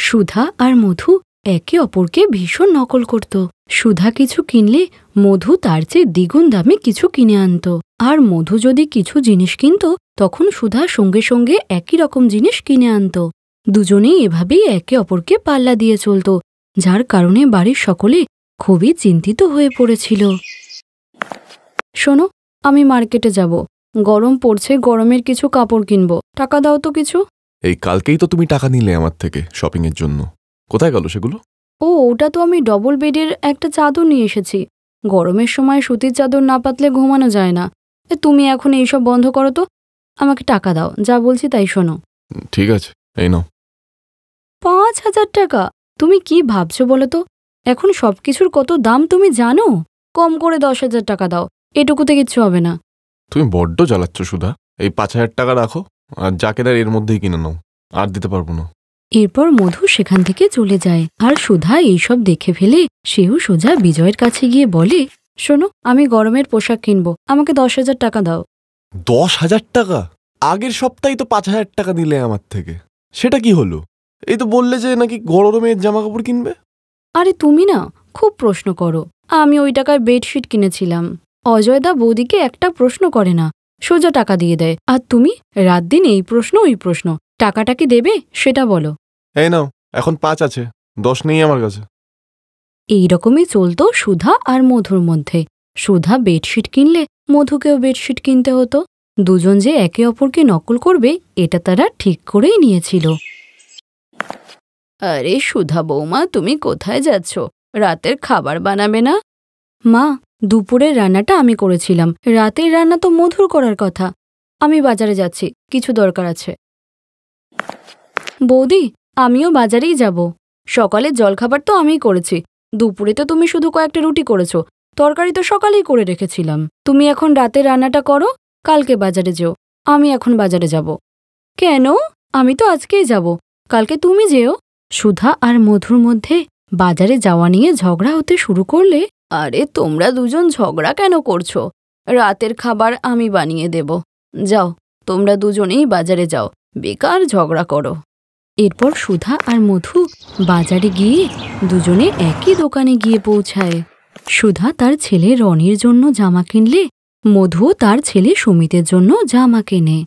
সুধা আর মধু একে অপরকে ভীষণ নকল করত। সুধা কিছু কিনলে মধু তার চেয়ে দ্বিগুণ দামে কিছু কিনে আনত, আর মধু যদি কিছু জিনিস কিনত তখন সুধা সঙ্গে সঙ্গে একই রকম জিনিস কিনে আনত। দুজনেই এভাবেই একে অপরকে পাল্লা দিয়ে চলত, যার কারণে বাড়ির সকলে খুবই চিন্তিত হয়ে পড়েছিল। শোনো, আমি মার্কেটে যাব, গরম পড়ছে, গরমের কিছু কাপড় কিনবো, টাকা দাও তো কিছু। এই কালকেই তো তুমি টাকা নিলে আমার থেকে শপিং এর জন্য, কোথায় গেল সেগুলো? ওটা তো আমি ডবল বেডের একটা চাদর নিয়ে এসেছি। গরমের সময় সুতির চাদর না পাতলে ঘুমানো যায় না। তুমি এখন এইসব বন্ধ করো তো, আমাকে টাকা দাও, যা বলছি তাই শোনো। ঠিক আছে, এই নাও। ৫,০০০ টাকা? তুমি কি ভাবছো বলো তো? এখন সবকিছুর কত দাম তুমি জানো? কম করে ১০,০০০ টাকা দাও, এটুকুতে কিচ্ছু হবে না। তুমি বড্ড জ্বালাচ্ছ সুধা, এই ৫,০০০ টাকা রাখো, আর যা কেনার এর মধ্যেই কিনে নাও, আর দিতে পারবো না। এরপর মধু সেখান থেকে চলে যায়, আর সুধা এইসব দেখে ফেলে সেও সোজা বিজয়ের কাছে গিয়ে বলে, শোনো, আমি গরমের পোশাক কিনবো, আমাকে ১০,০০০ টাকা দাও। ১০,০০০ টাকা? আগের সপ্তাহে তো ৫,০০০ টাকা নিলে আমার থেকে, সেটা কি হলো? এই তো বললে যে নাকি গরমের জামা কাপড় কিনবে। আরে তুমি না খুব প্রশ্ন করো। আমি ওই টাকায় বেডশিট কিনেছিলাম। অজয়দা বৌদিকে একটা প্রশ্ন করে না, সোজা টাকা দিয়ে দেয়, আর তুমি রাত দিন এই প্রশ্ন ওই প্রশ্ন। টাকাটা কি দেবে সেটা বলো। এই নাও, এখন ৫ আছে, ১০ নেই আমার কাছে। এইরকমই চলতো সুধা আর মধুর মধ্যে। সুধা বেডশিট কিনলে মধুকেও বেডশিট কিনতে হতো। দুজন যে একে অপরকে নকল করবে এটা তারা ঠিক করেই নিয়েছিল। আরে সুধা বৌমা, তুমি কোথায় যাচ্ছ? রাতের খাবার বানাবে না? মা, দুপুরের রান্নাটা আমি করেছিলাম, রাতের রান্না তো মধুর করার কথা। আমি বাজারে যাচ্ছি, কিছু দরকার আছে। বৌদি, আমিও বাজারেই যাব। সকালের জলখাবার তো আমিই করেছি, দুপুরে তো তুমি শুধু কয়েকটা রুটি করেছ, তরকারি তো সকালেই করে রেখেছিলাম। তুমি এখন রাতের রান্নাটা করো, কালকে বাজারে যেও। আমি এখন বাজারে যাব। কেন? আমি তো আজকেই যাব, কালকে তুমি যেও। সুধা আর মধুর মধ্যে বাজারে যাওয়া নিয়ে ঝগড়া হতে শুরু করলে। আরে তোমরা দুজন ঝগড়া কেন করছো? রাতের খাবার আমি বানিয়ে দেব। যাও, তোমরা দুজনেই বাজারে যাও, বেকার ঝগড়া করো। এরপর সুধা আর মধু বাজারে গিয়ে দুজনে একই দোকানে গিয়ে পৌঁছায়। সুধা তার ছেলে রনির জন্য জামা কিনলে মধুও তার ছেলে সুমিতের জন্য জামা কেনে।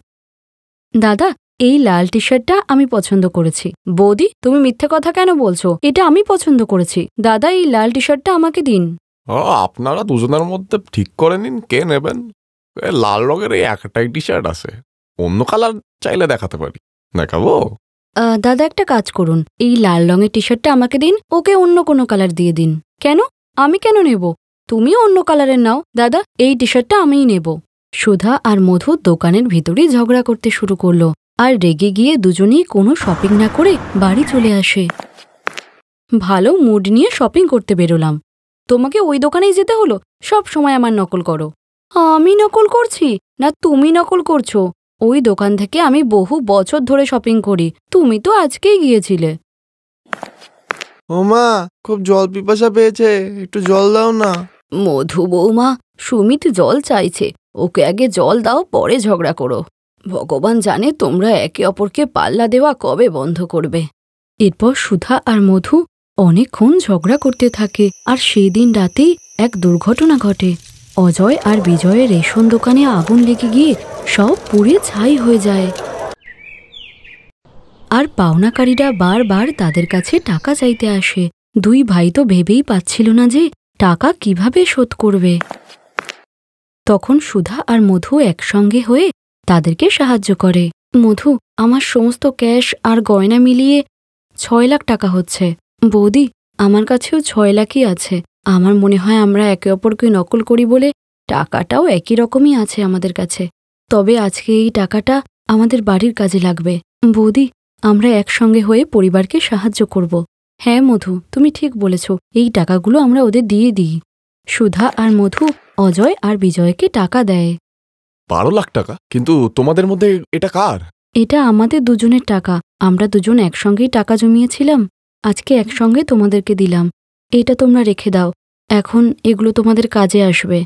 দাদা, এই লাল টি শার্টটা আমি পছন্দ করেছি। বৌদি, তুমি মিথ্যে কথা কেন বলছো? এটা আমি পছন্দ করেছি। দাদা, এই লাল টি শার্টটা আমাকে দিন। আপনারা দুজনের মধ্যে ঠিক করে নিন কে নেবেন। লাল রঙের এই একটাই টি শার্ট আছে, অন্য কালার চাইলে দেখাতে পারি। দেখাবো? দাদা, একটা কাজ করুন, এই লাল রঙের টি শার্টটা আমাকে দিন, ওকে অন্য কোনো কালার দিয়ে দিন। কেন? আমি কেন নেব? তুমিও অন্য কালারের নাও। দাদা, এই টি শার্টটা আমিই নেব। সুধা আর মধু দোকানের ভিতরেই ঝগড়া করতে শুরু করলো, আর রেগে গিয়ে দুজনেই কোনো শপিং না করে বাড়ি চলে আসে। ভালো মুড নিয়ে শপিং করতে বেরোলাম, তোমাকে ওই দোকানেই যেতে হলো? সব সময় আমার নকল করো। আমি নকল করছি না, তুমি নকল করছো? ওই দোকান থেকে আমি বহু বছর ধরে শপিং করি, তুমি তো আজকেই গিয়েছিলে। ও মা, খুব জল পিপাসা পেয়েছে, একটু জল দাও না। মধু বৌমা, সুমিত জল চাইছে, ওকে আগে জল দাও, পরে ঝগড়া করো। ভগবান জানে তোমরা একে অপরকে পাল্লা দেওয়া কবে বন্ধ করবে। এরপর সুধা আর মধু অনেকক্ষণ ঝগড়া করতে থাকে, আর সেই দিন রাতেই এক দুর্ঘটনা ঘটে। অজয় আর বিজয়ের রেশন দোকানে আগুন লেগে গিয়ে সব পুড়ে ছাই হয়ে যায়, আর পাওনাকারীরা বারবার তাদের কাছে টাকা চাইতে আসে। দুই ভাই তো ভেবেই পাচ্ছিল না যে টাকা কিভাবে শোধ করবে। তখন সুধা আর মধু একসঙ্গে হয়ে তাদেরকে সাহায্য করে। মধু, আমার সমস্ত ক্যাশ আর গয়না মিলিয়ে ৬ লাখ টাকা হচ্ছে। বৌদি, আমার কাছেও ৬ লাখই আছে। আমার মনে হয় আমরা একে অপরকে নকল করি বলে টাকাটাও একই রকমই আছে আমাদের কাছে। তবে আজকে এই টাকাটা আমাদের বাড়ির কাজে লাগবে। বৌদি, আমরা একসঙ্গে হয়ে পরিবারকে সাহায্য করব। হ্যাঁ মধু, তুমি ঠিক বলেছ, এই টাকাগুলো আমরা ওদের দিয়ে দিই। সুধা আর মধু অজয় আর বিজয়কে টাকা দেয়। ১২ লাখ টাকা? কিন্তু তোমাদের মধ্যে এটা কার? এটা আমাদের দুজনের টাকা, আমরা দুজন একসঙ্গেই টাকা জমিয়েছিলাম, আজকে একসঙ্গে তোমাদেরকে দিলাম। এটা তোমরা রেখে দাও, এখন এগুলো তোমাদের কাজে আসবে।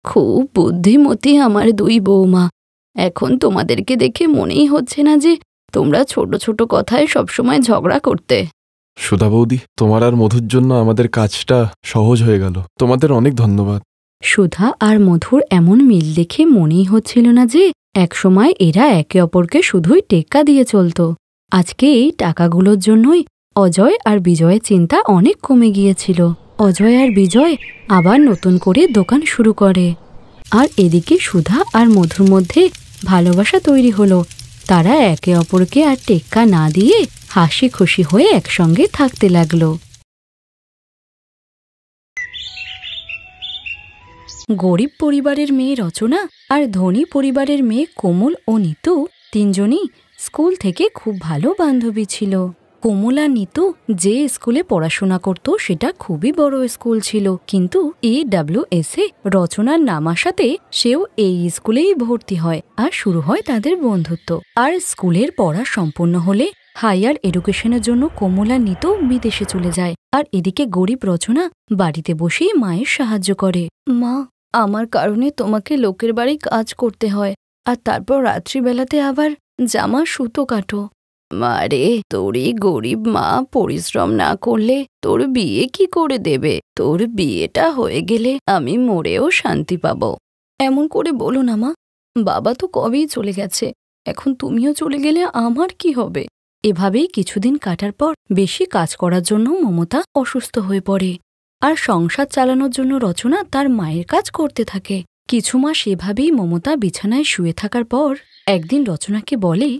খুব বুদ্ধিমতী আমার দুই বৌমা। এখন তোমাদেরকে দেখে মনেই হচ্ছে না যে তোমরা ছোট ছোট কথায় সবসময় ঝগড়া করতে। সুধা বৌদি, তোমার আর মধুর জন্য আমাদের কাজটা সহজ হয়ে গেল। তোমাদের অনেক ধন্যবাদ। সুধা আর মধুর এমন মিল দেখে মনেই হচ্ছিল না যে একসময় এরা একে অপরকে শুধুই টেক্কা দিয়ে চলত। আজকে এই টাকাগুলোর জন্যই অজয় আর বিজয়ের চিন্তা অনেক কমে গিয়েছিল। অজয় আর বিজয় আবার নতুন করে দোকান শুরু করে, আর এদিকে সুধা আর মধুর মধ্যে ভালোবাসা তৈরি হলো। তারা একে অপরকে আর টেক্কা না দিয়ে হাসি খুশি হয়ে একসঙ্গে থাকতে লাগলো। গরিব পরিবারের মেয়ে রচনা আর ধনী পরিবারের মেয়ে কোমল ও নিতু তিনজনই স্কুল থেকে খুব ভালো বান্ধবী ছিল। কোমল আর নিতু যে স্কুলে পড়াশোনা করত সেটা খুবই বড় স্কুল ছিল, কিন্তু AWS এ রচনার নাম আসাতে সেও এই স্কুলেই ভর্তি হয় আর শুরু হয় তাদের বন্ধুত্ব। আর স্কুলের পড়া সম্পূর্ণ হলে হায়ার এডুকেশনের জন্য কোমল আর নিতু বিদেশে চলে যায়। আর এদিকে গরিব রচনা বাড়িতে বসেই মায়ের সাহায্য করে। মা, আমার কারণে তোমাকে লোকের বাড়ি কাজ করতে হয়, আর তারপর রাত্রিবেলাতে আবার জামা সুতো কাটো। মারে, তোর এই গরিব মা পরিশ্রম না করলে তোর বিয়ে কি করে দেবে? তোর বিয়েটা হয়ে গেলে আমি মরেও শান্তি পাবো। এমন করে বলো না মা, বাবা তো কবেই চলে গেছে, এখন তুমিও চলে গেলে আমার কি হবে? এভাবেই কিছুদিন কাটার পর বেশি কাজ করার জন্য মমতা অসুস্থ হয়ে পড়ে, আর সংসার চালানোর জন্য রচনা তার মায়ের কাজ করতে থাকে। কিছু মাস এভাবেই মমতা বিছানায় শুয়ে থাকার পর একদিন রচনাকে বলে,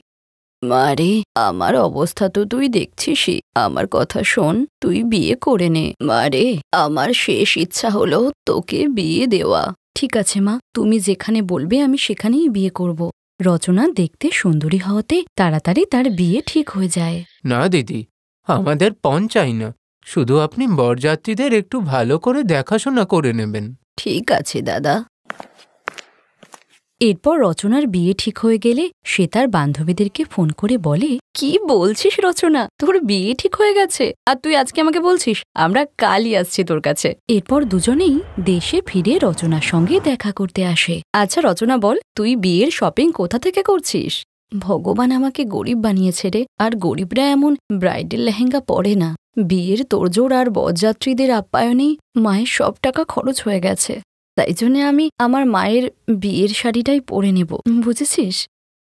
মারে, আমার অবস্থা তো তুই দেখছিসই, আমার কথা শোন, তুই বিয়ে করে নে। মারে, আমার শেষ ইচ্ছা হলো তোকে বিয়ে দেওয়া। ঠিক আছে মা, তুমি যেখানে বলবে আমি সেখানেই বিয়ে করব। রচনা দেখতে সুন্দরী হওয়াতে তাড়াতাড়ি তার বিয়ে ঠিক হয়ে যায়। না দিদি, আমাদের পণ চাই না, শুধু আপনি বরযাত্রীদের একটু ভালো করে দেখাশোনা করে নেবেন। ঠিক আছে দাদা। এরপর রচনার বিয়ে ঠিক হয়ে গেলে সে তার বান্ধবীদেরকে ফোন করে বলে, কি বলছিস রচনা, তোর বিয়ে ঠিক হয়ে গেছে আর তুই আজকে আমাকে বলছিস? আমরা কালই আসছি তোর কাছে। এরপর দুজনেই দেশে ফিরে রচনার সঙ্গে দেখা করতে আসে। আচ্ছা রচনা, বল, তুই বিয়ের শপিং কোথা থেকে করছিস? ভগবান আমাকে গরিব বানিয়েছে রে, আর গরিবরা এমন ব্রাইডাল লেহেঙ্গা পরে না। বিয়ের তোড়জোড় আর বরযাত্রীদের আপ্যায়নেই মায়ের সব টাকা খরচ হয়ে গেছে, তাই জন্য আমি আমার মায়ের বিয়ের শাড়িটাই পরে নেব, বুঝেছিস?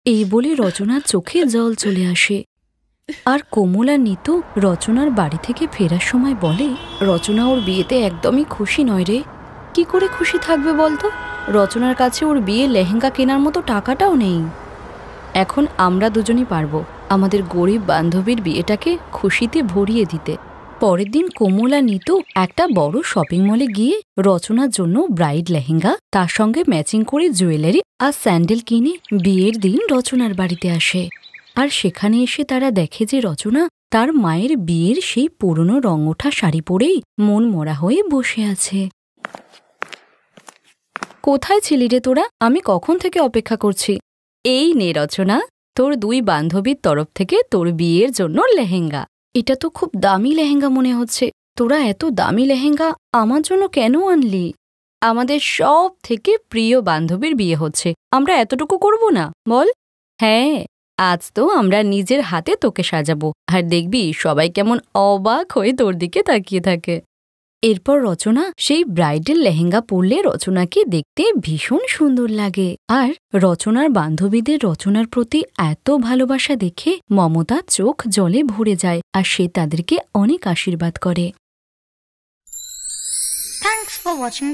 এই বলে রচনার চোখে জল চলে আসে। আর কোমল আর নিতু রচনার বাড়ি থেকে ফেরার সময় বলে, রচনা ওর বিয়েতে একদমই খুশি নয় রে। কি করে খুশি থাকবে বলতো? রচনার কাছে ওর বিয়ে লেহেঙ্গা কেনার মতো টাকাটাও নেই। এখন আমরা দুজনই পারবো আমাদের গরিব বান্ধবীর বিয়েটাকে খুশিতে ভরিয়ে দিতে। পরের দিন কোমল আর নিতু একটা বড় শপিং মলে গিয়ে রচনার জন্য ব্রাইড লেহেঙ্গা, তার সঙ্গে ম্যাচিং করে জুয়েলারি আর স্যান্ডেল কিনে বিয়ের দিন রচনার বাড়িতে আসে। আর সেখানে এসে তারা দেখে যে রচনা তার মায়ের বিয়ের সেই পুরনো রং ওঠা শাড়ি পরেই মন মরা হয়ে বসে আছে। কোথায় ছিলি রে তোরা? আমি কখন থেকে অপেক্ষা করছি। এই নে রচনা, তোর দুই বান্ধবীর তরফ থেকে তোর বিয়ের জন্য লেহেঙ্গা। এটা তো খুব দামি লেহেঙ্গা মনে হচ্ছে। তোরা এত দামি লেহেঙ্গা আমার জন্য কেন আনলি? আমাদের সব থেকে প্রিয় বান্ধবীর বিয়ে হচ্ছে, আমরা এতটুকু করব না বল? হ্যাঁ, আজ তো আমরা নিজের হাতে তোকে সাজাবো, আর দেখবি সবাই কেমন অবাক হয়ে তোর দিকে তাকিয়ে থাকে। এরপর রচনা সেই ব্রাইডাল লেহেঙ্গা পরলে রচনাকে দেখতে ভীষণ সুন্দর লাগে। আর রচনার বান্ধবীদের রচনার প্রতি এত ভালোবাসা দেখে মমতা চোখ জলে ভরে যায়, আর সে তাদেরকে অনেক আশীর্বাদ করে। Thanks for watching.